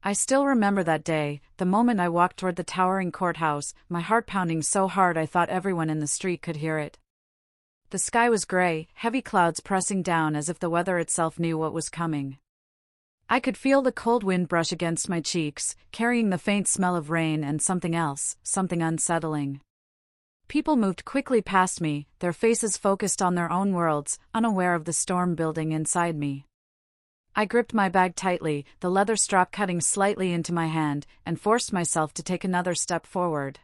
I still remember that day, the moment I walked toward the towering courthouse, my heart pounding so hard I thought everyone in the street could hear it. The sky was gray, heavy clouds pressing down as if the weather itself knew what was coming. I could feel the cold wind brush against my cheeks, carrying the faint smell of rain and something else, something unsettling. People moved quickly past me, their faces focused on their own worlds, unaware of the storm building inside me. I gripped my bag tightly, the leather strap cutting slightly into my hand, and forced myself to take another step forward.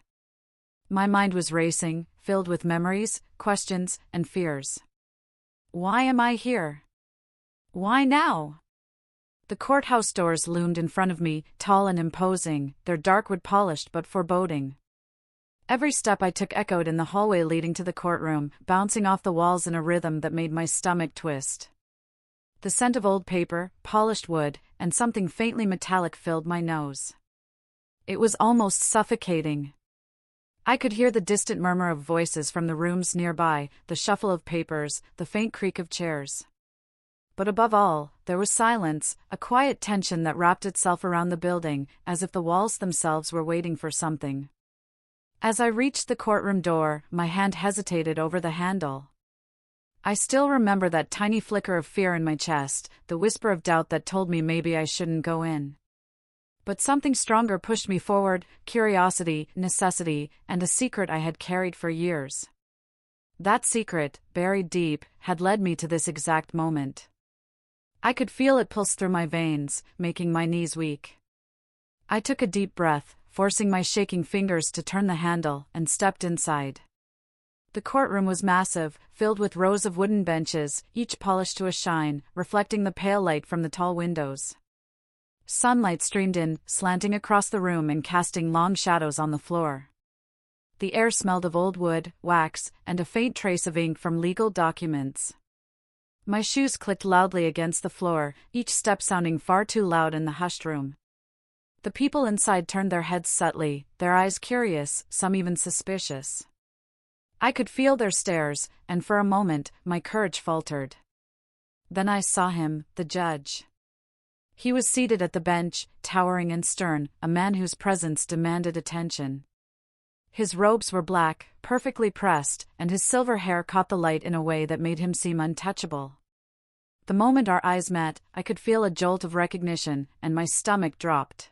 My mind was racing, filled with memories, questions, and fears. Why am I here? Why now? The courthouse doors loomed in front of me, tall and imposing, their dark wood polished but foreboding. Every step I took echoed in the hallway leading to the courtroom, bouncing off the walls in a rhythm that made my stomach twist. The scent of old paper, polished wood, and something faintly metallic filled my nose. It was almost suffocating. I could hear the distant murmur of voices from the rooms nearby, the shuffle of papers, the faint creak of chairs. But above all, there was silence, a quiet tension that wrapped itself around the building, as if the walls themselves were waiting for something. As I reached the courtroom door, my hand hesitated over the handle. I still remember that tiny flicker of fear in my chest, the whisper of doubt that told me maybe I shouldn't go in. But something stronger pushed me forward, curiosity, necessity, and a secret I had carried for years. That secret, buried deep, had led me to this exact moment. I could feel it pulse through my veins, making my knees weak. I took a deep breath, forcing my shaking fingers to turn the handle, and stepped inside. The courtroom was massive, filled with rows of wooden benches, each polished to a shine, reflecting the pale light from the tall windows. Sunlight streamed in, slanting across the room and casting long shadows on the floor. The air smelled of old wood, wax, and a faint trace of ink from legal documents. My shoes clicked loudly against the floor, each step sounding far too loud in the hushed room. The people inside turned their heads subtly, their eyes curious, some even suspicious. I could feel their stares, and for a moment, my courage faltered. Then I saw him, the judge. He was seated at the bench, towering and stern, a man whose presence demanded attention. His robes were black, perfectly pressed, and his silver hair caught the light in a way that made him seem untouchable. The moment our eyes met, I could feel a jolt of recognition, and my stomach dropped.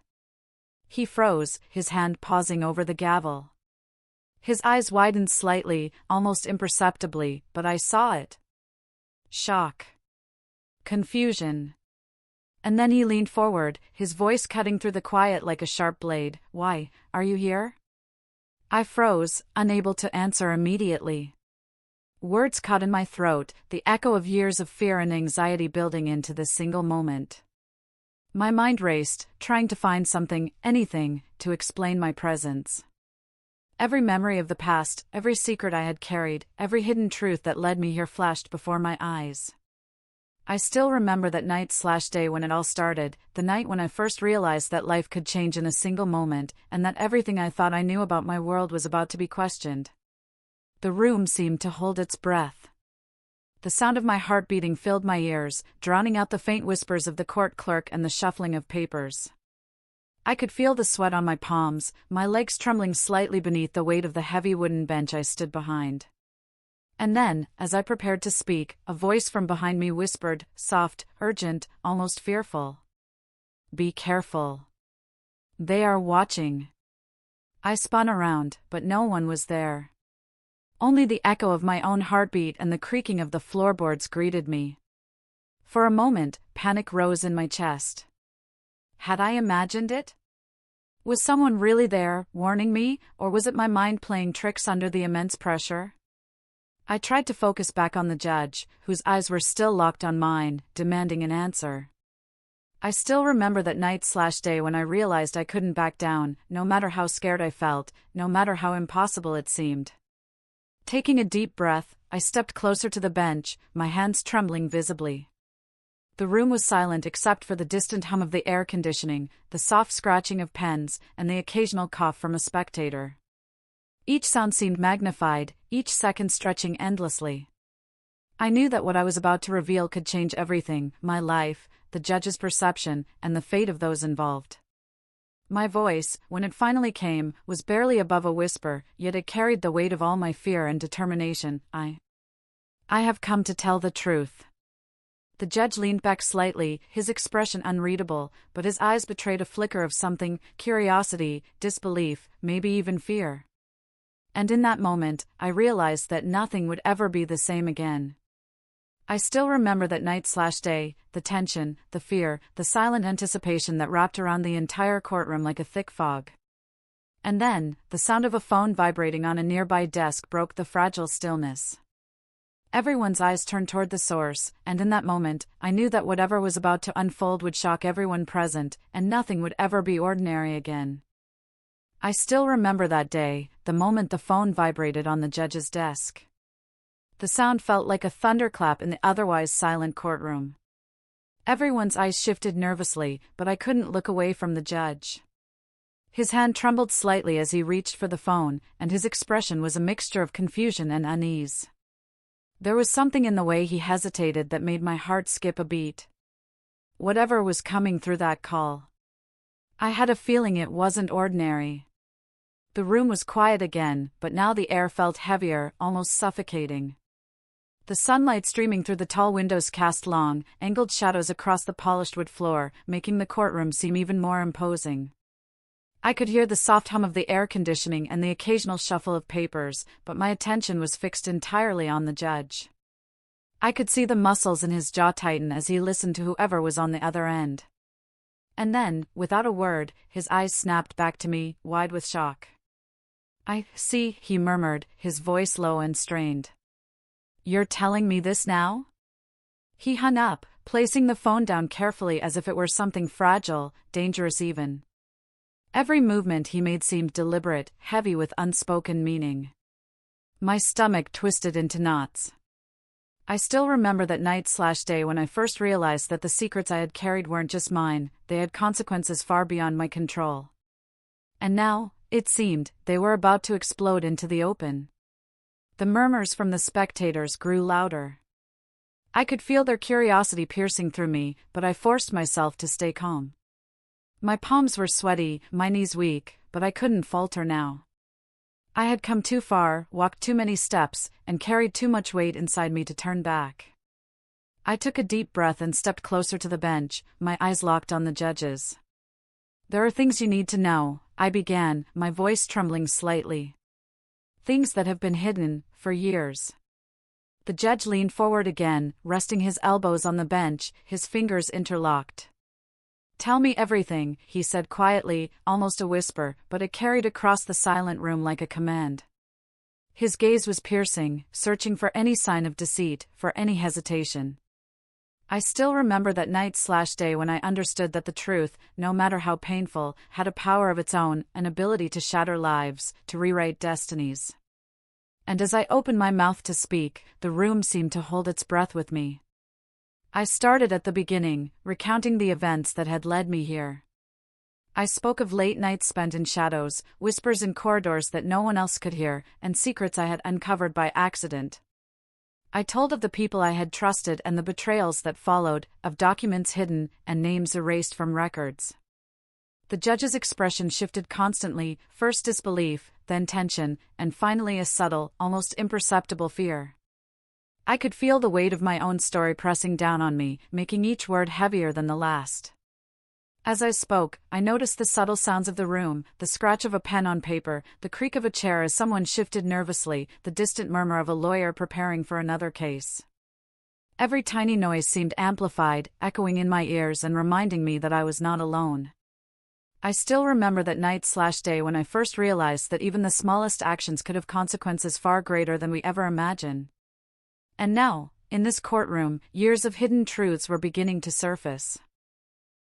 He froze, his hand pausing over the gavel. His eyes widened slightly, almost imperceptibly, but I saw it. Shock. Confusion. And then he leaned forward, his voice cutting through the quiet like a sharp blade. "Why, are you here?" I froze, unable to answer immediately. Words caught in my throat, the echo of years of fear and anxiety building into this single moment. My mind raced, trying to find something, anything, to explain my presence. Every memory of the past, every secret I had carried, every hidden truth that led me here flashed before my eyes. I still remember that night/day when it all started, the night when I first realized that life could change in a single moment, and that everything I thought I knew about my world was about to be questioned. The room seemed to hold its breath. The sound of my heart beating filled my ears, drowning out the faint whispers of the court clerk and the shuffling of papers. I could feel the sweat on my palms, my legs trembling slightly beneath the weight of the heavy wooden bench I stood behind. And then, as I prepared to speak, a voice from behind me whispered, soft, urgent, almost fearful. "Be careful. They are watching." I spun around, but no one was there. Only the echo of my own heartbeat and the creaking of the floorboards greeted me. For a moment, panic rose in my chest. Had I imagined it? Was someone really there, warning me, or was it my mind playing tricks under the immense pressure? I tried to focus back on the judge, whose eyes were still locked on mine, demanding an answer. I still remember that night/day when I realized I couldn't back down, no matter how scared I felt, no matter how impossible it seemed. Taking a deep breath, I stepped closer to the bench, my hands trembling visibly. The room was silent except for the distant hum of the air conditioning, the soft scratching of pens, and the occasional cough from a spectator. Each sound seemed magnified, each second stretching endlessly. I knew that what I was about to reveal could change everything, my life, the judge's perception, and the fate of those involved. My voice, when it finally came, was barely above a whisper, yet it carried the weight of all my fear and determination. I have come to tell the truth. The judge leaned back slightly, his expression unreadable, but his eyes betrayed a flicker of something: curiosity, disbelief, maybe even fear. And in that moment, I realized that nothing would ever be the same again. I still remember that night/day, the tension, the fear, the silent anticipation that wrapped around the entire courtroom like a thick fog. And then, the sound of a phone vibrating on a nearby desk broke the fragile stillness. Everyone's eyes turned toward the source, and in that moment, I knew that whatever was about to unfold would shock everyone present, and nothing would ever be ordinary again. I still remember that day, the moment the phone vibrated on the judge's desk. The sound felt like a thunderclap in the otherwise silent courtroom. Everyone's eyes shifted nervously, but I couldn't look away from the judge. His hand trembled slightly as he reached for the phone, and his expression was a mixture of confusion and unease. There was something in the way he hesitated that made my heart skip a beat. Whatever was coming through that call, I had a feeling it wasn't ordinary. The room was quiet again, but now the air felt heavier, almost suffocating. The sunlight streaming through the tall windows cast long, angled shadows across the polished wood floor, making the courtroom seem even more imposing. I could hear the soft hum of the air conditioning and the occasional shuffle of papers, but my attention was fixed entirely on the judge. I could see the muscles in his jaw tighten as he listened to whoever was on the other end. And then, without a word, his eyes snapped back to me, wide with shock. "I see," he murmured, his voice low and strained. "You're telling me this now?" He hung up, placing the phone down carefully as if it were something fragile, dangerous even. Every movement he made seemed deliberate, heavy with unspoken meaning. My stomach twisted into knots. I still remember that night/day when I first realized that the secrets I had carried weren't just mine, they had consequences far beyond my control. And now, it seemed, they were about to explode into the open. The murmurs from the spectators grew louder. I could feel their curiosity piercing through me, but I forced myself to stay calm. My palms were sweaty, my knees weak, but I couldn't falter now. I had come too far, walked too many steps, and carried too much weight inside me to turn back. I took a deep breath and stepped closer to the bench, my eyes locked on the judge's. "There are things you need to know," I began, my voice trembling slightly. "Things that have been hidden for years." The judge leaned forward again, resting his elbows on the bench, his fingers interlocked. "Tell me everything," he said quietly, almost a whisper, but it carried across the silent room like a command. His gaze was piercing, searching for any sign of deceit, for any hesitation. I still remember that night/day when I understood that the truth, no matter how painful, had a power of its own, an ability to shatter lives, to rewrite destinies. And as I opened my mouth to speak, the room seemed to hold its breath with me. I started at the beginning, recounting the events that had led me here. I spoke of late nights spent in shadows, whispers in corridors that no one else could hear, and secrets I had uncovered by accident. I told of the people I had trusted and the betrayals that followed, of documents hidden and names erased from records. The judge's expression shifted constantly, first disbelief, then tension, and finally a subtle, almost imperceptible fear. I could feel the weight of my own story pressing down on me, making each word heavier than the last. As I spoke, I noticed the subtle sounds of the room, the scratch of a pen on paper, the creak of a chair as someone shifted nervously, the distant murmur of a lawyer preparing for another case. Every tiny noise seemed amplified, echoing in my ears and reminding me that I was not alone. I still remember that night/day when I first realized that even the smallest actions could have consequences far greater than we ever imagine. And now, in this courtroom, years of hidden truths were beginning to surface.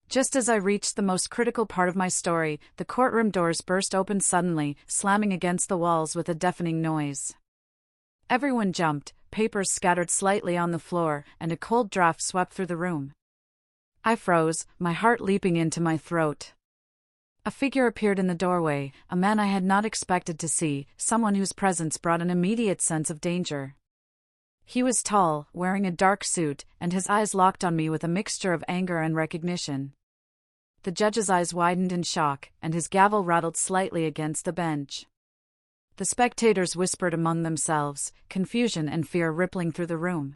Just as I reached the most critical part of my story, the courtroom doors burst open suddenly, slamming against the walls with a deafening noise. Everyone jumped, papers scattered slightly on the floor, and a cold draft swept through the room. I froze, my heart leaping into my throat. A figure appeared in the doorway, a man I had not expected to see, someone whose presence brought an immediate sense of danger. He was tall, wearing a dark suit, and his eyes locked on me with a mixture of anger and recognition. The judge's eyes widened in shock, and his gavel rattled slightly against the bench. The spectators whispered among themselves, confusion and fear rippling through the room.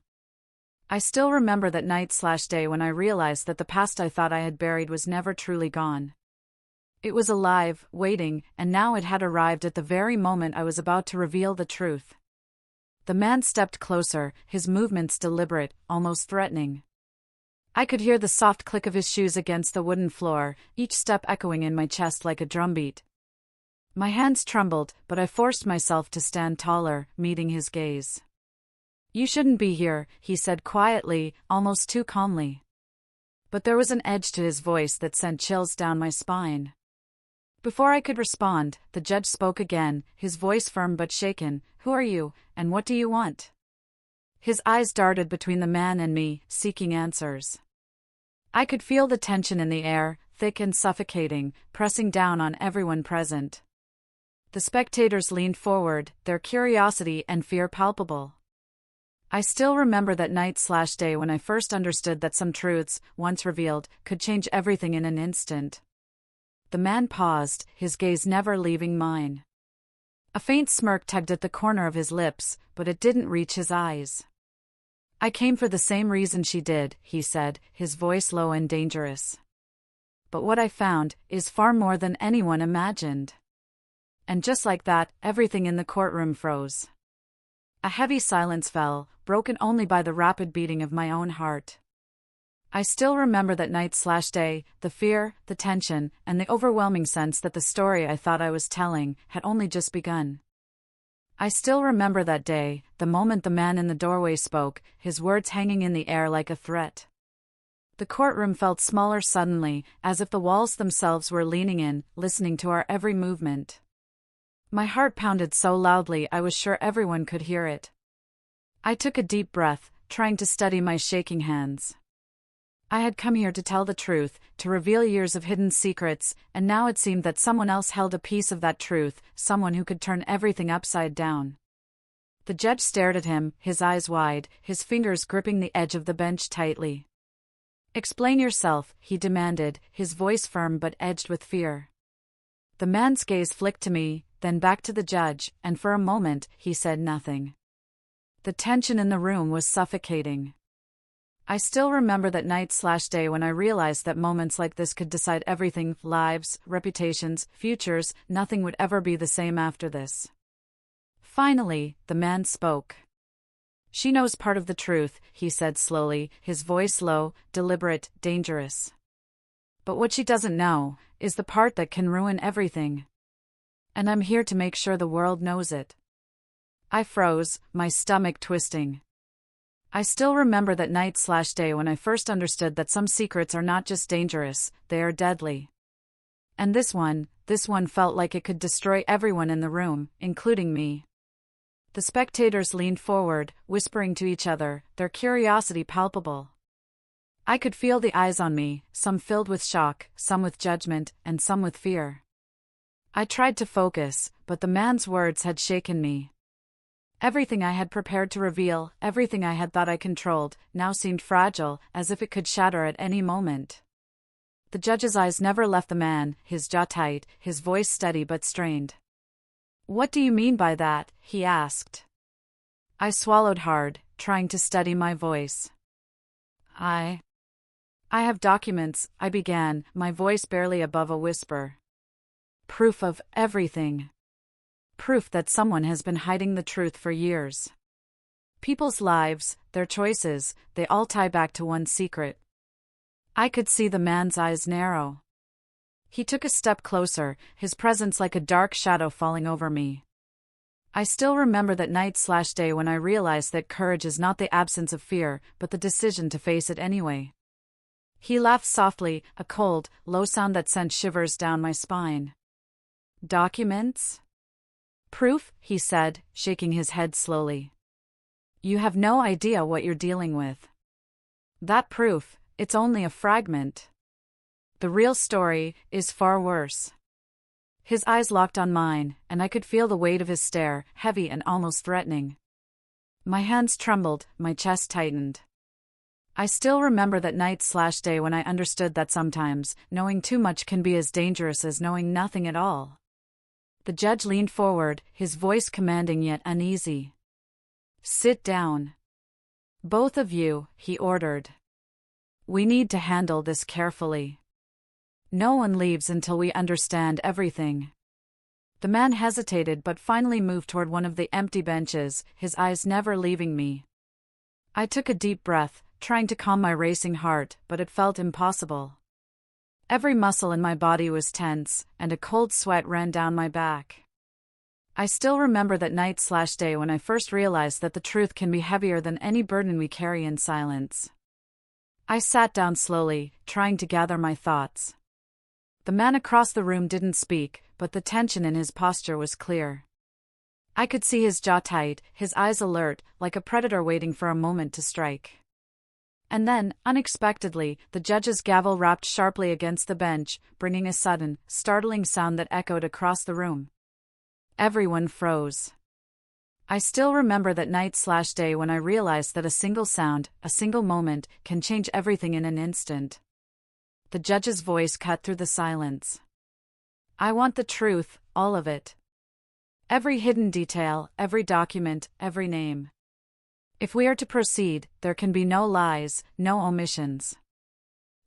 I still remember that night/day when I realized that the past I thought I had buried was never truly gone. It was alive, waiting, and now it had arrived at the very moment I was about to reveal the truth. The man stepped closer, his movements deliberate, almost threatening. I could hear the soft click of his shoes against the wooden floor, each step echoing in my chest like a drumbeat. My hands trembled, but I forced myself to stand taller, meeting his gaze. "You shouldn't be here," he said quietly, almost too calmly. But there was an edge to his voice that sent chills down my spine. Before I could respond, the judge spoke again, his voice firm but shaken. "Who are you, and what do you want?" His eyes darted between the man and me, seeking answers. I could feel the tension in the air, thick and suffocating, pressing down on everyone present. The spectators leaned forward, their curiosity and fear palpable. I still remember that night/day when I first understood that some truths, once revealed, could change everything in an instant. The man paused, his gaze never leaving mine. A faint smirk tugged at the corner of his lips, but it didn't reach his eyes. "I came for the same reason she did," he said, his voice low and dangerous. "But what I found is far more than anyone imagined." And just like that, everything in the courtroom froze. A heavy silence fell, broken only by the rapid beating of my own heart. I still remember that night/day, the fear, the tension, and the overwhelming sense that the story I thought I was telling had only just begun. I still remember that day, the moment the man in the doorway spoke, his words hanging in the air like a threat. The courtroom felt smaller suddenly, as if the walls themselves were leaning in, listening to our every movement. My heart pounded so loudly I was sure everyone could hear it. I took a deep breath, trying to steady my shaking hands. I had come here to tell the truth, to reveal years of hidden secrets, and now it seemed that someone else held a piece of that truth, someone who could turn everything upside down. The judge stared at him, his eyes wide, his fingers gripping the edge of the bench tightly. "Explain yourself," he demanded, his voice firm but edged with fear. The man's gaze flicked to me, then back to the judge, and for a moment, he said nothing. The tension in the room was suffocating. I still remember that night/day when I realized that moments like this could decide everything, lives, reputations, futures. Nothing would ever be the same after this. Finally, the man spoke. "She knows part of the truth," he said slowly, his voice low, deliberate, dangerous. "But what she doesn't know is the part that can ruin everything. And I'm here to make sure the world knows it." I froze, my stomach twisting. I still remember that night/day when I first understood that some secrets are not just dangerous, they are deadly. And this one felt like it could destroy everyone in the room, including me. The spectators leaned forward, whispering to each other, their curiosity palpable. I could feel the eyes on me, some filled with shock, some with judgment, and some with fear. I tried to focus, but the man's words had shaken me. Everything I had prepared to reveal, everything I had thought I controlled, now seemed fragile, as if it could shatter at any moment. The judge's eyes never left the man, his jaw tight, his voice steady but strained. "What do you mean by that?" he asked. I swallowed hard, trying to steady my voice. I have documents," I began, my voice barely above a whisper. "Proof of everything. Proof that someone has been hiding the truth for years. People's lives, their choices, they all tie back to one secret." I could see the man's eyes narrow. He took a step closer, his presence like a dark shadow falling over me. I still remember that night/day when I realized that courage is not the absence of fear, but the decision to face it anyway. He laughed softly, a cold, low sound that sent shivers down my spine. "Documents? Proof?" he said, shaking his head slowly. "You have no idea what you're dealing with. That proof, it's only a fragment. The real story is far worse." His eyes locked on mine, and I could feel the weight of his stare, heavy and almost threatening. My hands trembled, my chest tightened. I still remember that night/day when I understood that sometimes, knowing too much can be as dangerous as knowing nothing at all. The judge leaned forward, his voice commanding yet uneasy. "Sit down. Both of you," he ordered. "We need to handle this carefully. No one leaves until we understand everything." The man hesitated but finally moved toward one of the empty benches, his eyes never leaving me. I took a deep breath, trying to calm my racing heart, but it felt impossible. Every muscle in my body was tense, and a cold sweat ran down my back. I still remember that night/day when I first realized that the truth can be heavier than any burden we carry in silence. I sat down slowly, trying to gather my thoughts. The man across the room didn't speak, but the tension in his posture was clear. I could see his jaw tight, his eyes alert, like a predator waiting for a moment to strike. And then, unexpectedly, the judge's gavel rapped sharply against the bench, bringing a sudden, startling sound that echoed across the room. Everyone froze. I still remember that night/day when I realized that a single sound, a single moment, can change everything in an instant. The judge's voice cut through the silence. "I want the truth, all of it. Every hidden detail, every document, every name. If we are to proceed, there can be no lies, no omissions.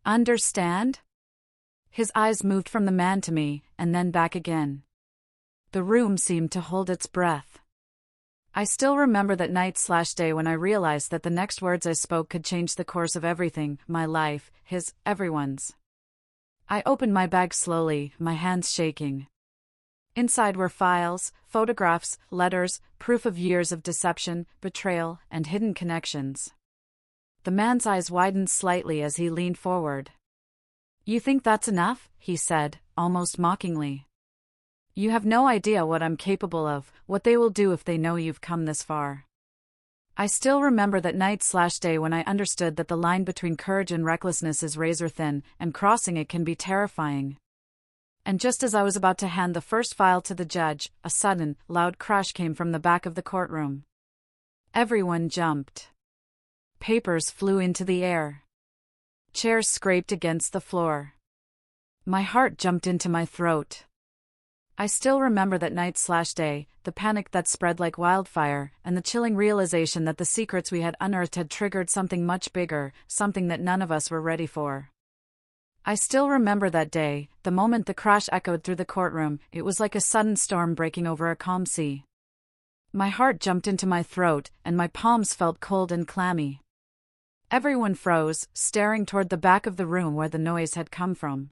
Understand?" His eyes moved from the man to me, and then back again. The room seemed to hold its breath. I still remember that night/day when I realized that the next words I spoke could change the course of everything, my life, his, everyone's. I opened my bag slowly, my hands shaking. Inside were files, photographs, letters, proof of years of deception, betrayal, and hidden connections. The man's eyes widened slightly as he leaned forward. "You think that's enough?" he said, almost mockingly. "You have no idea what I'm capable of, what they will do if they know you've come this far." I still remember that night/day when I understood that the line between courage and recklessness is razor thin, and crossing it can be terrifying. And just as I was about to hand the first file to the judge, a sudden, loud crash came from the back of the courtroom. Everyone jumped. Papers flew into the air. Chairs scraped against the floor. My heart jumped into my throat. I still remember that night/day, the panic that spread like wildfire, and the chilling realization that the secrets we had unearthed had triggered something much bigger, something that none of us were ready for. I still remember that day, the moment the crash echoed through the courtroom. It was like a sudden storm breaking over a calm sea. My heart jumped into my throat, and my palms felt cold and clammy. Everyone froze, staring toward the back of the room where the noise had come from.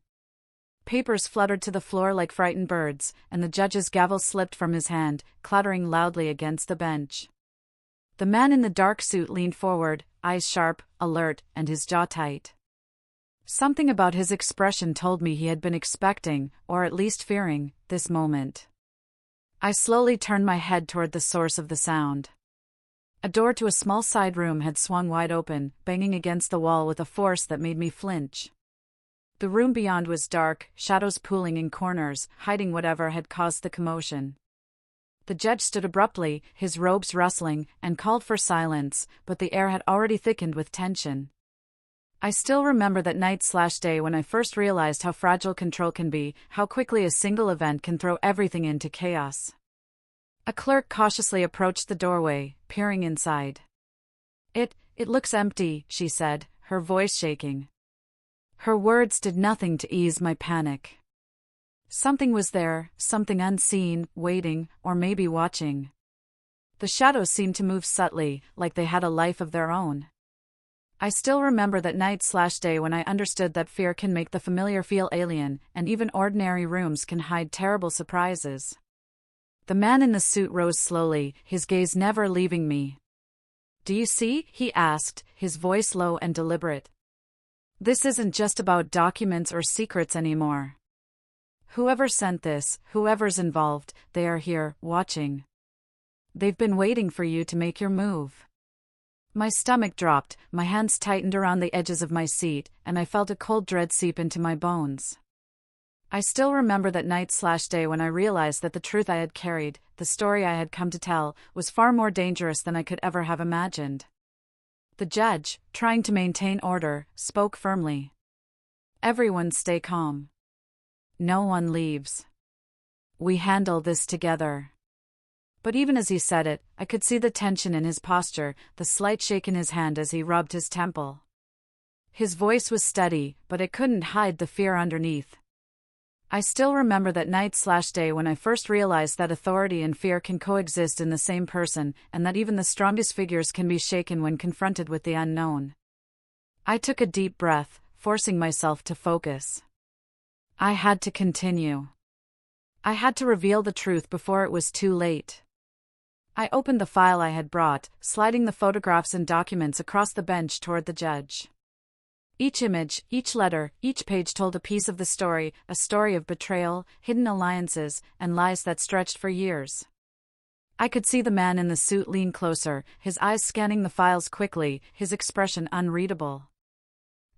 Papers fluttered to the floor like frightened birds, and the judge's gavel slipped from his hand, clattering loudly against the bench. The man in the dark suit leaned forward, eyes sharp, alert, and his jaw tight. Something about his expression told me he had been expecting, or at least fearing, this moment. I slowly turned my head toward the source of the sound. A door to a small side room had swung wide open, banging against the wall with a force that made me flinch. The room beyond was dark, shadows pooling in corners, hiding whatever had caused the commotion. The judge stood abruptly, his robes rustling, and called for silence, but the air had already thickened with tension. I still remember that night/day when I first realized how fragile control can be, how quickly a single event can throw everything into chaos. A clerk cautiously approached the doorway, peering inside. It looks empty," she said, her voice shaking. Her words did nothing to ease my panic. Something was there, something unseen, waiting, or maybe watching. The shadows seemed to move subtly, like they had a life of their own. I still remember that night/day when I understood that fear can make the familiar feel alien, and even ordinary rooms can hide terrible surprises. The man in the suit rose slowly, his gaze never leaving me. "Do you see?" he asked, his voice low and deliberate. "This isn't just about documents or secrets anymore. Whoever sent this, whoever's involved, they are here, watching. They've been waiting for you to make your move." My stomach dropped, my hands tightened around the edges of my seat, and I felt a cold dread seep into my bones. I still remember that night/day when I realized that the truth I had carried, the story I had come to tell, was far more dangerous than I could ever have imagined. The judge, trying to maintain order, spoke firmly. Everyone stay calm. No one leaves. We handle this together. But even as he said it, I could see the tension in his posture, the slight shake in his hand as he rubbed his temple. His voice was steady, but it couldn't hide the fear underneath. I still remember that night/day when I first realized that authority and fear can coexist in the same person, and that even the strongest figures can be shaken when confronted with the unknown. I took a deep breath, forcing myself to focus. I had to continue. I had to reveal the truth before it was too late. I opened the file I had brought, sliding the photographs and documents across the bench toward the judge. Each image, each letter, each page told a piece of the story, a story of betrayal, hidden alliances, and lies that stretched for years. I could see the man in the suit lean closer, his eyes scanning the files quickly, his expression unreadable.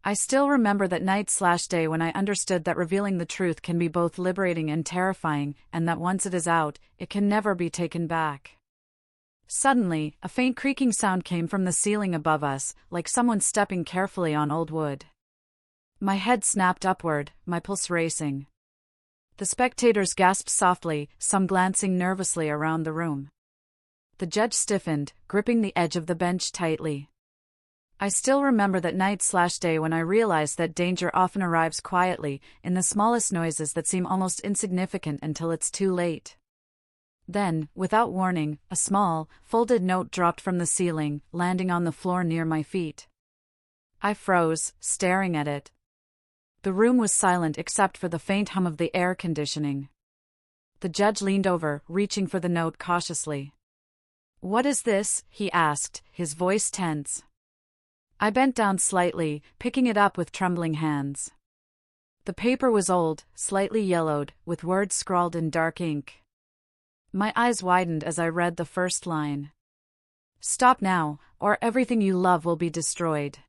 I still remember that night/day when I understood that revealing the truth can be both liberating and terrifying, and that once it is out, it can never be taken back. Suddenly, a faint creaking sound came from the ceiling above us, like someone stepping carefully on old wood. My head snapped upward, my pulse racing. The spectators gasped softly, some glancing nervously around the room. The judge stiffened, gripping the edge of the bench tightly. I still remember that night/day when I realized that danger often arrives quietly, in the smallest noises that seem almost insignificant until it's too late. Then, without warning, a small, folded note dropped from the ceiling, landing on the floor near my feet. I froze, staring at it. The room was silent except for the faint hum of the air conditioning. The judge leaned over, reaching for the note cautiously. "What is this?" he asked, his voice tense. I bent down slightly, picking it up with trembling hands. The paper was old, slightly yellowed, with words scrawled in dark ink. My eyes widened as I read the first line. "Stop now, or everything you love will be destroyed."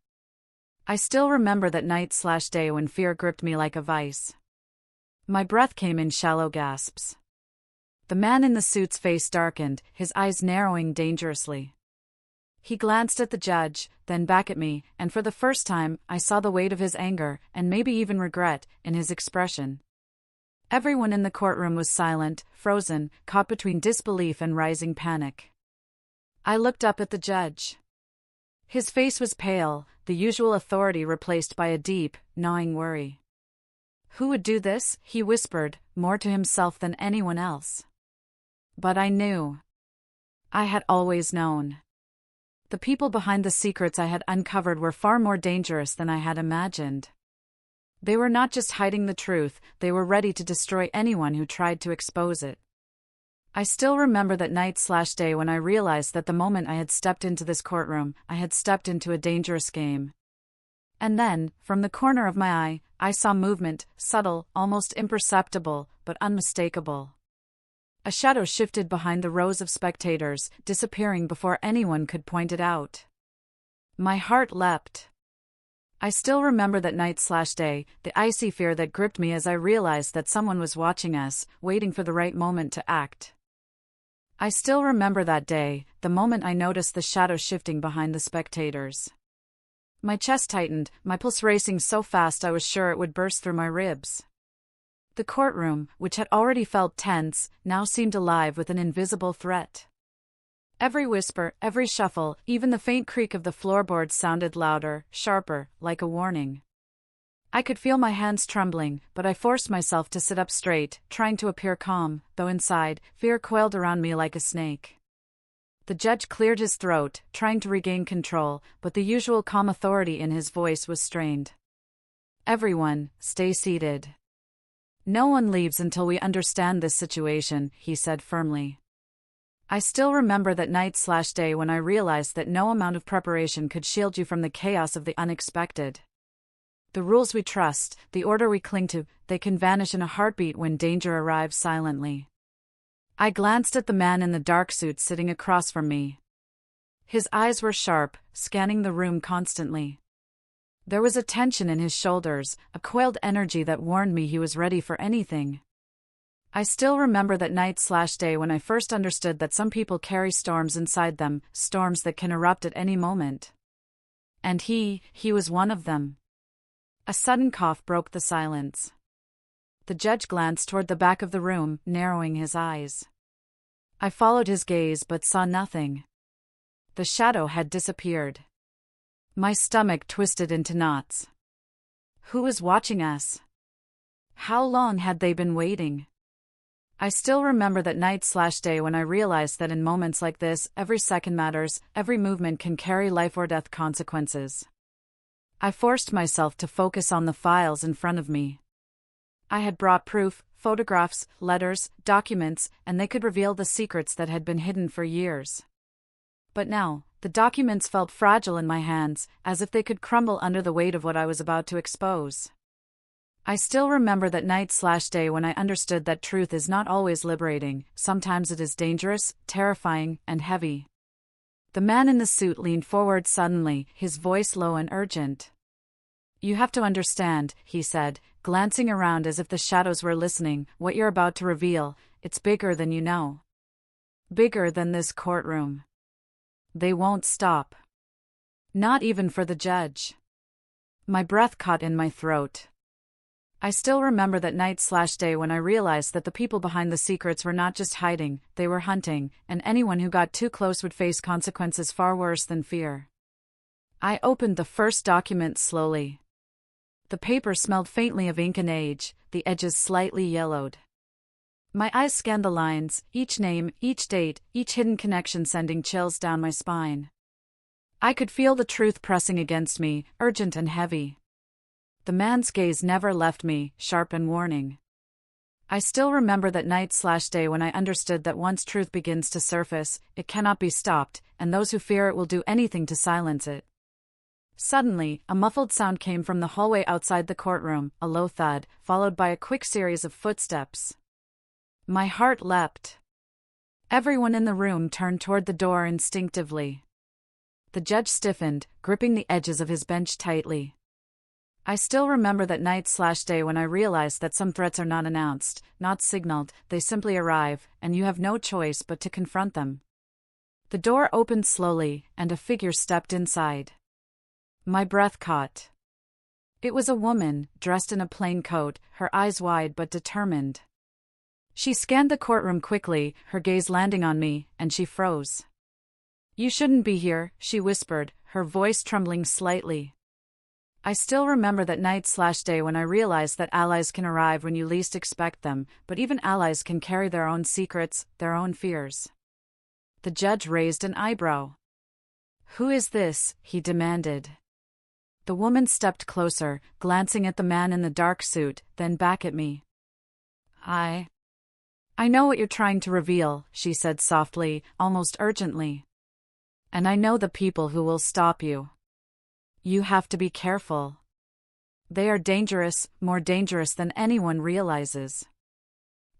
I still remember that night/day when fear gripped me like a vice. My breath came in shallow gasps. The man in the suit's face darkened, his eyes narrowing dangerously. He glanced at the judge, then back at me, and for the first time, I saw the weight of his anger, and maybe even regret, in his expression. Everyone in the courtroom was silent, frozen, caught between disbelief and rising panic. I looked up at the judge. His face was pale, the usual authority replaced by a deep, gnawing worry. "Who would do this?" he whispered, more to himself than anyone else. But I knew. I had always known. The people behind the secrets I had uncovered were far more dangerous than I had imagined. They were not just hiding the truth, they were ready to destroy anyone who tried to expose it. I still remember that night/day when I realized that the moment I had stepped into this courtroom, I had stepped into a dangerous game. And then, from the corner of my eye, I saw movement, subtle, almost imperceptible, but unmistakable. A shadow shifted behind the rows of spectators, disappearing before anyone could point it out. My heart leapt. I still remember that night/day, the icy fear that gripped me as I realized that someone was watching us, waiting for the right moment to act. I still remember that day, the moment I noticed the shadow shifting behind the spectators. My chest tightened, my pulse racing so fast I was sure it would burst through my ribs. The courtroom, which had already felt tense, now seemed alive with an invisible threat. Every whisper, every shuffle, even the faint creak of the floorboards sounded louder, sharper, like a warning. I could feel my hands trembling, but I forced myself to sit up straight, trying to appear calm, though inside, fear coiled around me like a snake. The judge cleared his throat, trying to regain control, but the usual calm authority in his voice was strained. "Everyone, stay seated. No one leaves until we understand this situation," he said firmly. I still remember that night/day when I realized that no amount of preparation could shield you from the chaos of the unexpected. The rules we trust, the order we cling to, they can vanish in a heartbeat when danger arrives silently. I glanced at the man in the dark suit sitting across from me. His eyes were sharp, scanning the room constantly. There was a tension in his shoulders, a coiled energy that warned me he was ready for anything. I still remember that night/day when I first understood that some people carry storms inside them, storms that can erupt at any moment. And he was one of them. A sudden cough broke the silence. The judge glanced toward the back of the room, narrowing his eyes. I followed his gaze but saw nothing. The shadow had disappeared. My stomach twisted into knots. Who was watching us? How long had they been waiting? I still remember that night/day when I realized that in moments like this, every second matters, every movement can carry life or death consequences. I forced myself to focus on the files in front of me. I had brought proof, photographs, letters, documents, and they could reveal the secrets that had been hidden for years. But now, the documents felt fragile in my hands, as if they could crumble under the weight of what I was about to expose. I still remember that night/day when I understood that truth is not always liberating, sometimes it is dangerous, terrifying, and heavy. The man in the suit leaned forward suddenly, his voice low and urgent. "You have to understand," he said, glancing around as if the shadows were listening, "what you're about to reveal, it's bigger than you know. Bigger than this courtroom. They won't stop. Not even for the judge." My breath caught in my throat. I still remember that night/day when I realized that the people behind the secrets were not just hiding, they were hunting, and anyone who got too close would face consequences far worse than fear. I opened the first document slowly. The paper smelled faintly of ink and age, the edges slightly yellowed. My eyes scanned the lines, each name, each date, each hidden connection sending chills down my spine. I could feel the truth pressing against me, urgent and heavy. The man's gaze never left me, sharp and warning. I still remember that night/day when I understood that once truth begins to surface, it cannot be stopped, and those who fear it will do anything to silence it. Suddenly, a muffled sound came from the hallway outside the courtroom, a low thud, followed by a quick series of footsteps. My heart leapt. Everyone in the room turned toward the door instinctively. The judge stiffened, gripping the edges of his bench tightly. I still remember that night/day when I realized that some threats are not announced, not signaled, they simply arrive, and you have no choice but to confront them. The door opened slowly, and a figure stepped inside. My breath caught. It was a woman, dressed in a plain coat, her eyes wide but determined. She scanned the courtroom quickly, her gaze landing on me, and she froze. "You shouldn't be here," she whispered, her voice trembling slightly. I still remember that night/day when I realized that allies can arrive when you least expect them, but even allies can carry their own secrets, their own fears. The judge raised an eyebrow. "Who is this?" he demanded. The woman stepped closer, glancing at the man in the dark suit, then back at me. I know what you're trying to reveal," she said softly, almost urgently. "And I know the people who will stop you. You have to be careful. They are dangerous, more dangerous than anyone realizes."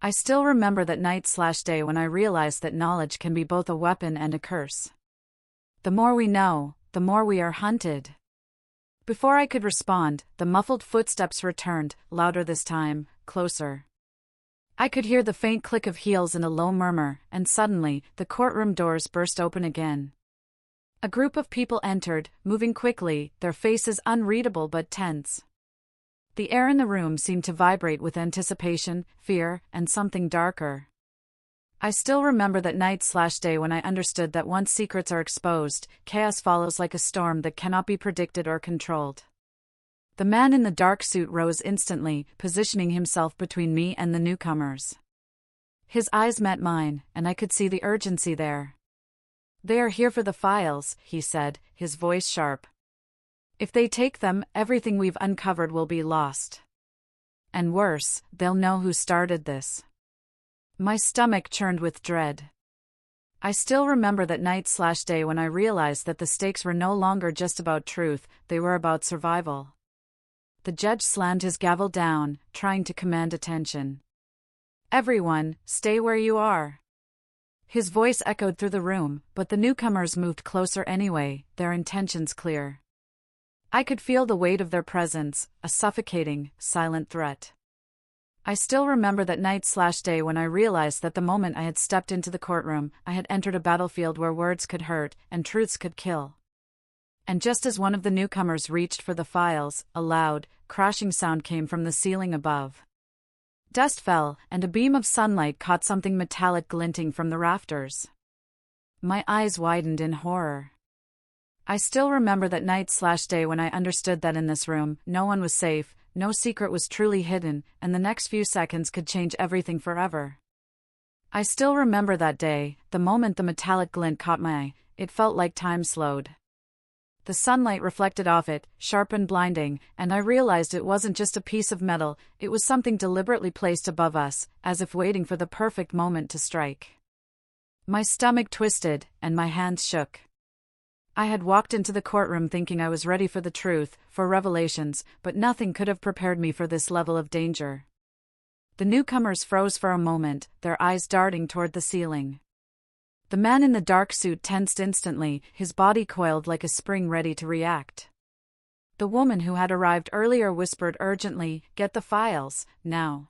I still remember that night/day when I realized that knowledge can be both a weapon and a curse. The more we know, the more we are hunted. Before I could respond, the muffled footsteps returned, louder this time, closer. I could hear the faint click of heels and a low murmur, and suddenly, the courtroom doors burst open again. A group of people entered, moving quickly, their faces unreadable but tense. The air in the room seemed to vibrate with anticipation, fear, and something darker. I still remember that night/day when I understood that once secrets are exposed, chaos follows like a storm that cannot be predicted or controlled. The man in the dark suit rose instantly, positioning himself between me and the newcomers. His eyes met mine, and I could see the urgency there. "They are here for the files," he said, his voice sharp. "If they take them, everything we've uncovered will be lost. And worse, they'll know who started this." My stomach churned with dread. I still remember that night/day when I realized that the stakes were no longer just about truth, they were about survival. The judge slammed his gavel down, trying to command attention. "Everyone, stay where you are." His voice echoed through the room, but the newcomers moved closer anyway, their intentions clear. I could feel the weight of their presence, a suffocating, silent threat. I still remember that night/day when I realized that the moment I had stepped into the courtroom, I had entered a battlefield where words could hurt, and truths could kill. And just as one of the newcomers reached for the files, a loud, crashing sound came from the ceiling above. Dust fell, and a beam of sunlight caught something metallic glinting from the rafters. My eyes widened in horror. I still remember that night/day when I understood that in this room, no one was safe, no secret was truly hidden, and the next few seconds could change everything forever. I still remember that day, the moment the metallic glint caught my eye, it felt like time slowed. The sunlight reflected off it, sharp and blinding, and I realized it wasn't just a piece of metal, it was something deliberately placed above us, as if waiting for the perfect moment to strike. My stomach twisted, and my hands shook. I had walked into the courtroom thinking I was ready for the truth, for revelations, but nothing could have prepared me for this level of danger. The newcomers froze for a moment, their eyes darting toward the ceiling. The man in the dark suit tensed instantly, his body coiled like a spring ready to react. The woman who had arrived earlier whispered urgently, "Get the files, now."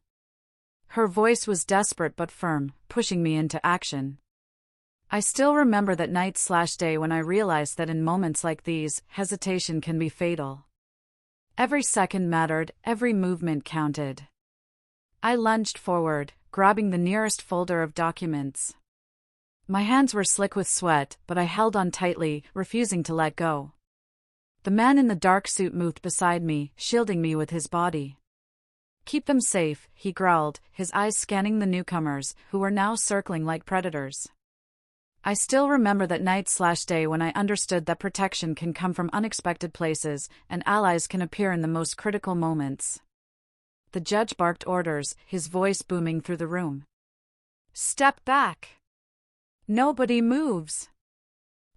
Her voice was desperate but firm, pushing me into action. I still remember that night/day when I realized that in moments like these, hesitation can be fatal. Every second mattered, every movement counted. I lunged forward, grabbing the nearest folder of documents. My hands were slick with sweat, but I held on tightly, refusing to let go. The man in the dark suit moved beside me, shielding me with his body. "Keep them safe," he growled, his eyes scanning the newcomers, who were now circling like predators. I still remember that night/day when I understood that protection can come from unexpected places, and allies can appear in the most critical moments. The judge barked orders, his voice booming through the room. "Step back! Nobody moves!"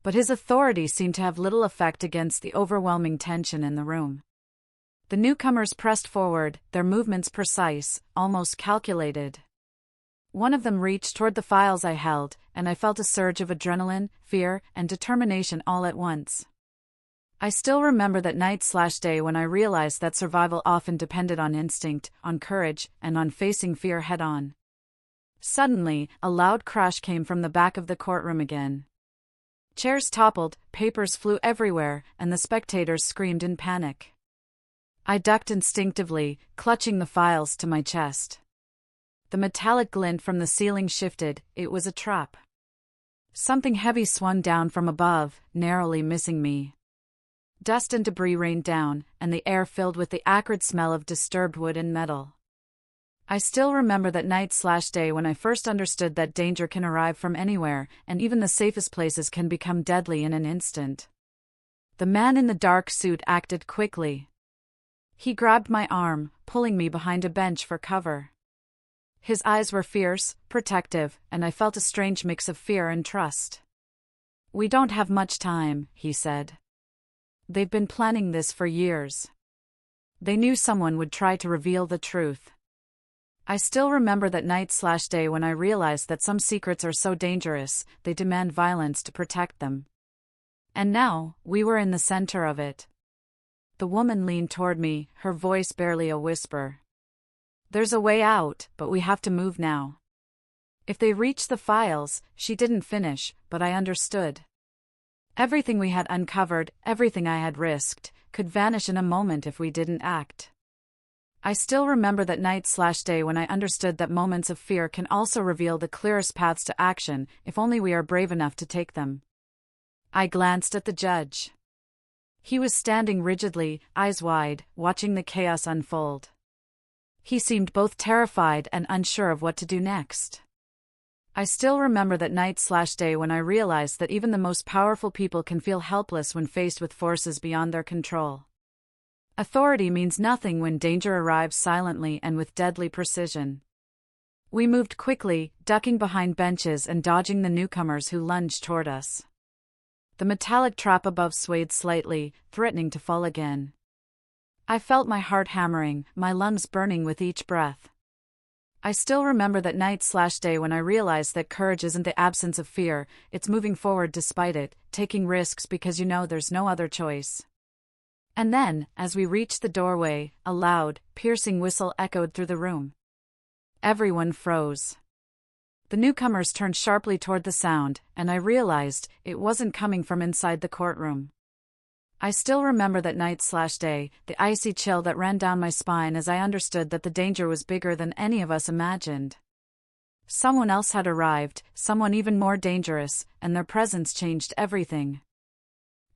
But his authority seemed to have little effect against the overwhelming tension in the room. The newcomers pressed forward, their movements precise, almost calculated. One of them reached toward the files I held, and I felt a surge of adrenaline, fear, and determination all at once. I still remember that night/day when I realized that survival often depended on instinct, on courage, and on facing fear head-on. Suddenly, a loud crash came from the back of the courtroom again. Chairs toppled, papers flew everywhere, and the spectators screamed in panic. I ducked instinctively, clutching the files to my chest. The metallic glint from the ceiling shifted, it was a trap. Something heavy swung down from above, narrowly missing me. Dust and debris rained down, and the air filled with the acrid smell of disturbed wood and metal. I still remember that night/day when I first understood that danger can arrive from anywhere, and even the safest places can become deadly in an instant. The man in the dark suit acted quickly. He grabbed my arm, pulling me behind a bench for cover. His eyes were fierce, protective, and I felt a strange mix of fear and trust. "We don't have much time," he said. "They've been planning this for years." They knew someone would try to reveal the truth. I still remember that night/day when I realized that some secrets are so dangerous, they demand violence to protect them. And now, we were in the center of it. The woman leaned toward me, her voice barely a whisper. "There's a way out, but we have to move now." If they reached the files, she didn't finish, but I understood. Everything we had uncovered, everything I had risked, could vanish in a moment if we didn't act. I still remember that night/day when I understood that moments of fear can also reveal the clearest paths to action, if only we are brave enough to take them. I glanced at the judge. He was standing rigidly, eyes wide, watching the chaos unfold. He seemed both terrified and unsure of what to do next. I still remember that night/day when I realized that even the most powerful people can feel helpless when faced with forces beyond their control. Authority means nothing when danger arrives silently and with deadly precision. We moved quickly, ducking behind benches and dodging the newcomers who lunged toward us. The metallic trap above swayed slightly, threatening to fall again. I felt my heart hammering, my lungs burning with each breath. I still remember that night/day when I realized that courage isn't the absence of fear, it's moving forward despite it, taking risks because you know there's no other choice. And then, as we reached the doorway, a loud, piercing whistle echoed through the room. Everyone froze. The newcomers turned sharply toward the sound, and I realized it wasn't coming from inside the courtroom. I still remember that night/day, the icy chill that ran down my spine as I understood that the danger was bigger than any of us imagined. Someone else had arrived, someone even more dangerous, and their presence changed everything.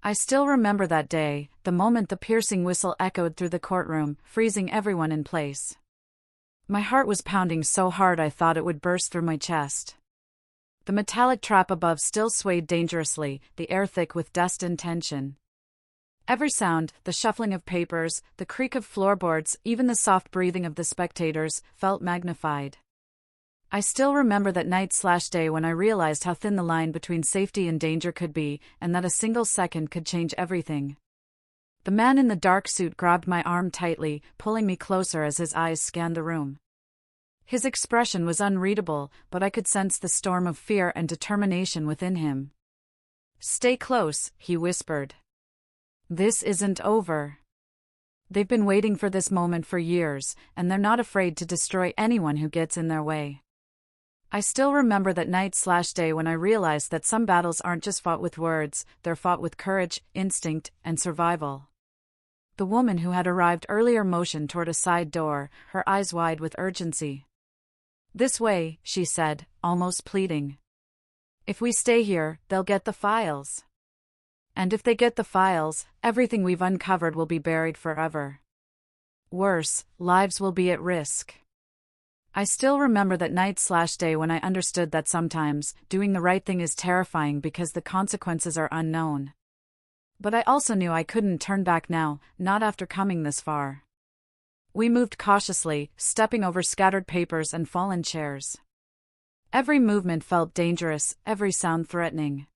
I still remember that day, the moment the piercing whistle echoed through the courtroom, freezing everyone in place. My heart was pounding so hard I thought it would burst through my chest. The metallic trap above still swayed dangerously, the air thick with dust and tension. Every sound, the shuffling of papers, the creak of floorboards, even the soft breathing of the spectators, felt magnified. I still remember that night/day when I realized how thin the line between safety and danger could be, and that a single second could change everything. The man in the dark suit grabbed my arm tightly, pulling me closer as his eyes scanned the room. His expression was unreadable, but I could sense the storm of fear and determination within him. "Stay close," he whispered. "This isn't over." They've been waiting for this moment for years, and they're not afraid to destroy anyone who gets in their way. I still remember that night/day when I realized that some battles aren't just fought with words, they're fought with courage, instinct, and survival. The woman who had arrived earlier motioned toward a side door, her eyes wide with urgency. "This way," she said, almost pleading. "If we stay here, they'll get the files. And if they get the files, everything we've uncovered will be buried forever. Worse, lives will be at risk." I still remember that night/day when I understood that sometimes, doing the right thing is terrifying because the consequences are unknown. But I also knew I couldn't turn back now, not after coming this far. We moved cautiously, stepping over scattered papers and fallen chairs. Every movement felt dangerous, every sound threatening.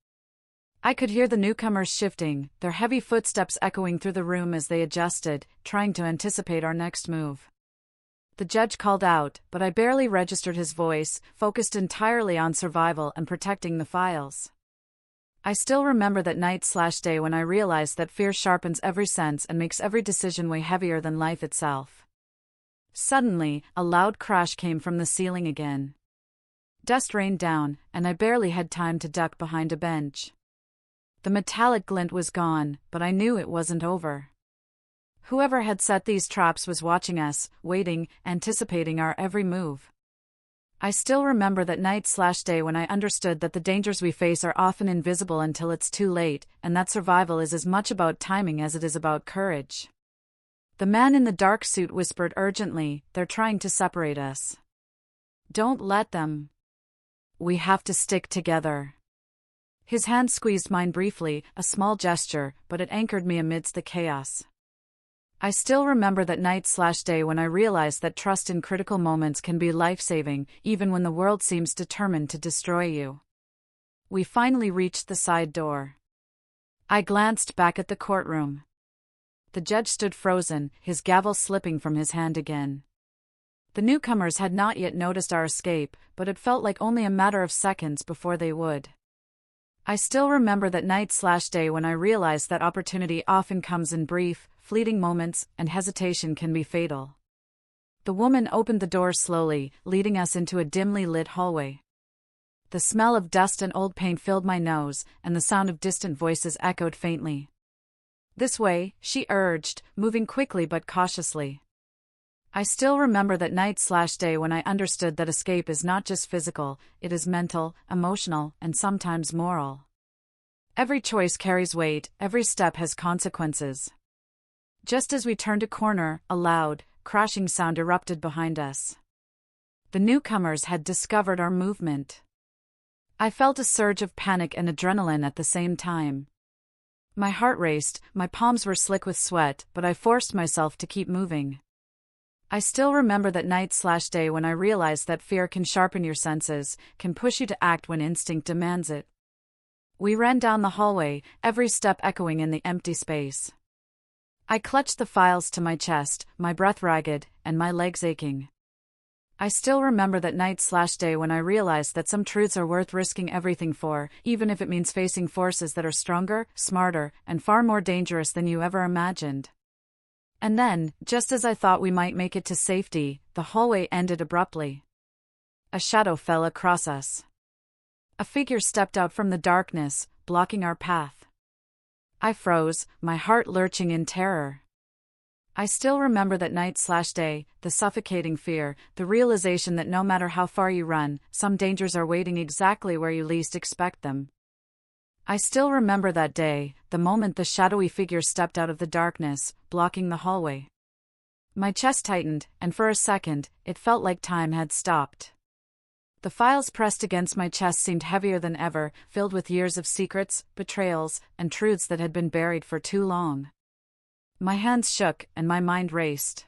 I could hear the newcomers shifting, their heavy footsteps echoing through the room as they adjusted, trying to anticipate our next move. The judge called out, but I barely registered his voice, focused entirely on survival and protecting the files. I still remember that night/day when I realized that fear sharpens every sense and makes every decision way heavier than life itself. Suddenly, a loud crash came from the ceiling again. Dust rained down, and I barely had time to duck behind a bench. The metallic glint was gone, but I knew it wasn't over. Whoever had set these traps was watching us, waiting, anticipating our every move. I still remember that night/day when I understood that the dangers we face are often invisible until it's too late, and that survival is as much about timing as it is about courage. The man in the dark suit whispered urgently, "They're trying to separate us. Don't let them. We have to stick together." His hand squeezed mine briefly, a small gesture, but it anchored me amidst the chaos. I still remember that night/day when I realized that trust in critical moments can be life-saving, even when the world seems determined to destroy you. We finally reached the side door. I glanced back at the courtroom. The judge stood frozen, his gavel slipping from his hand again. The newcomers had not yet noticed our escape, but it felt like only a matter of seconds before they would. I still remember that night/day when I realized that opportunity often comes in brief, fleeting moments, and hesitation can be fatal. The woman opened the door slowly, leading us into a dimly lit hallway. The smell of dust and old paint filled my nose, and the sound of distant voices echoed faintly. "This way," she urged, moving quickly but cautiously. I still remember that night/day when I understood that escape is not just physical, it is mental, emotional, and sometimes moral. Every choice carries weight, every step has consequences. Just as we turned a corner, a loud, crashing sound erupted behind us. The newcomers had discovered our movement. I felt a surge of panic and adrenaline at the same time. My heart raced, my palms were slick with sweat, but I forced myself to keep moving. I still remember that night/day when I realized that fear can sharpen your senses, can push you to act when instinct demands it. We ran down the hallway, every step echoing in the empty space. I clutched the files to my chest, my breath ragged, and my legs aching. I still remember that night/day when I realized that some truths are worth risking everything for, even if it means facing forces that are stronger, smarter, and far more dangerous than you ever imagined. And then, just as I thought we might make it to safety, the hallway ended abruptly. A shadow fell across us. A figure stepped out from the darkness, blocking our path. I froze, my heart lurching in terror. I still remember that night/day, the suffocating fear, the realization that no matter how far you run, some dangers are waiting exactly where you least expect them. I still remember that day, the moment the shadowy figure stepped out of the darkness, blocking the hallway. My chest tightened, and for a second, it felt like time had stopped. The files pressed against my chest seemed heavier than ever, filled with years of secrets, betrayals, and truths that had been buried for too long. My hands shook, and my mind raced.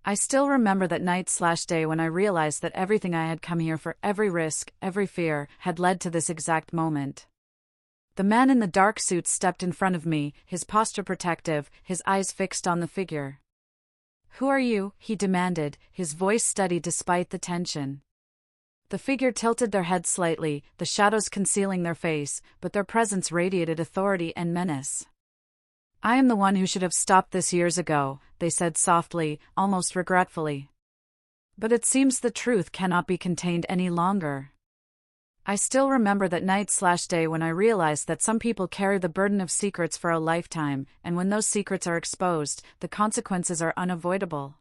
I still remember that night/day when I realized that everything I had come here for, every risk, every fear, had led to this exact moment. The man in the dark suit stepped in front of me, his posture protective, his eyes fixed on the figure. "Who are you?" he demanded, his voice steady despite the tension. The figure tilted their head slightly, the shadows concealing their face, but their presence radiated authority and menace. "I am the one who should have stopped this years ago," they said softly, almost regretfully. "But it seems the truth cannot be contained any longer." I still remember that night/day when I realized that some people carry the burden of secrets for a lifetime, and when those secrets are exposed, the consequences are unavoidable.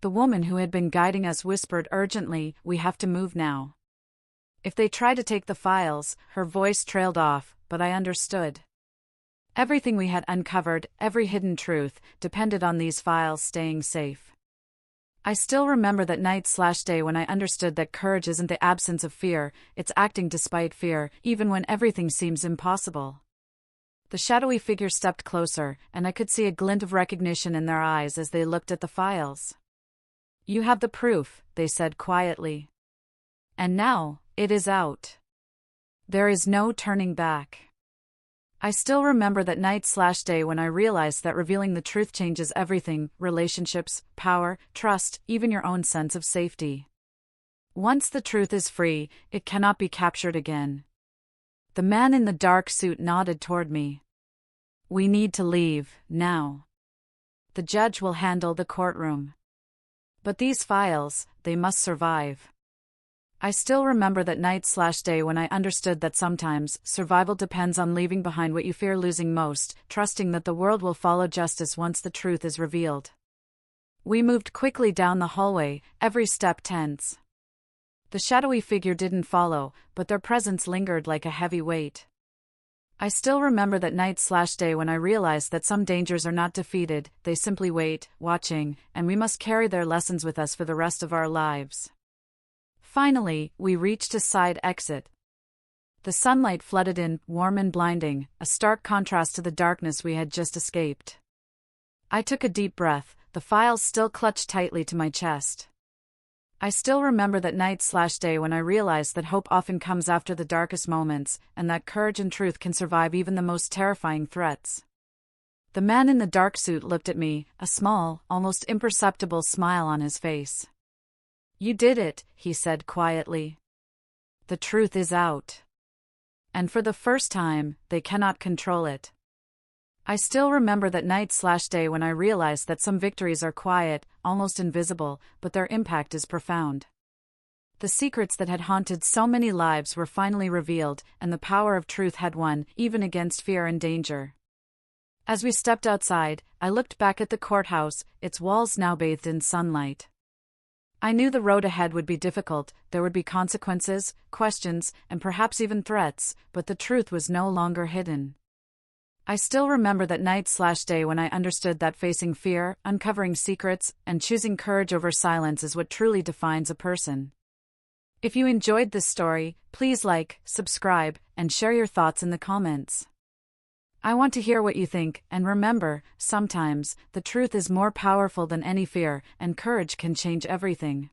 The woman who had been guiding us whispered urgently, "We have to move now." "If they try to take the files," her voice trailed off, but I understood. Everything we had uncovered, every hidden truth, depended on these files staying safe. I still remember that night/day when I understood that courage isn't the absence of fear, it's acting despite fear, even when everything seems impossible. The shadowy figure stepped closer, and I could see a glint of recognition in their eyes as they looked at the files. "You have the proof," they said quietly. "And now, it is out. There is no turning back." I still remember that night/day when I realized that revealing the truth changes everything: relationships, power, trust, even your own sense of safety. Once the truth is free, it cannot be captured again. The man in the dark suit nodded toward me. "We need to leave, now. The judge will handle the courtroom. But these files, they must survive." I still remember that night/day when I understood that sometimes, survival depends on leaving behind what you fear losing most, trusting that the world will follow justice once the truth is revealed. We moved quickly down the hallway, every step tense. The shadowy figure didn't follow, but their presence lingered like a heavy weight. I still remember that night/day when I realized that some dangers are not defeated, they simply wait, watching, and we must carry their lessons with us for the rest of our lives. Finally, we reached a side exit. The sunlight flooded in, warm and blinding, a stark contrast to the darkness we had just escaped. I took a deep breath, the files still clutched tightly to my chest. I still remember that night/day when I realized that hope often comes after the darkest moments, and that courage and truth can survive even the most terrifying threats. The man in the dark suit looked at me, a small, almost imperceptible smile on his face. "You did it," he said quietly. "The truth is out. And for the first time, they cannot control it." I still remember that night/day when I realized that some victories are quiet, almost invisible, but their impact is profound. The secrets that had haunted so many lives were finally revealed, and the power of truth had won, even against fear and danger. As we stepped outside, I looked back at the courthouse, its walls now bathed in sunlight. I knew the road ahead would be difficult, there would be consequences, questions, and perhaps even threats, but the truth was no longer hidden. I still remember that night/day when I understood that facing fear, uncovering secrets, and choosing courage over silence is what truly defines a person. If you enjoyed this story, please like, subscribe, and share your thoughts in the comments. I want to hear what you think, and remember, sometimes, the truth is more powerful than any fear, and courage can change everything.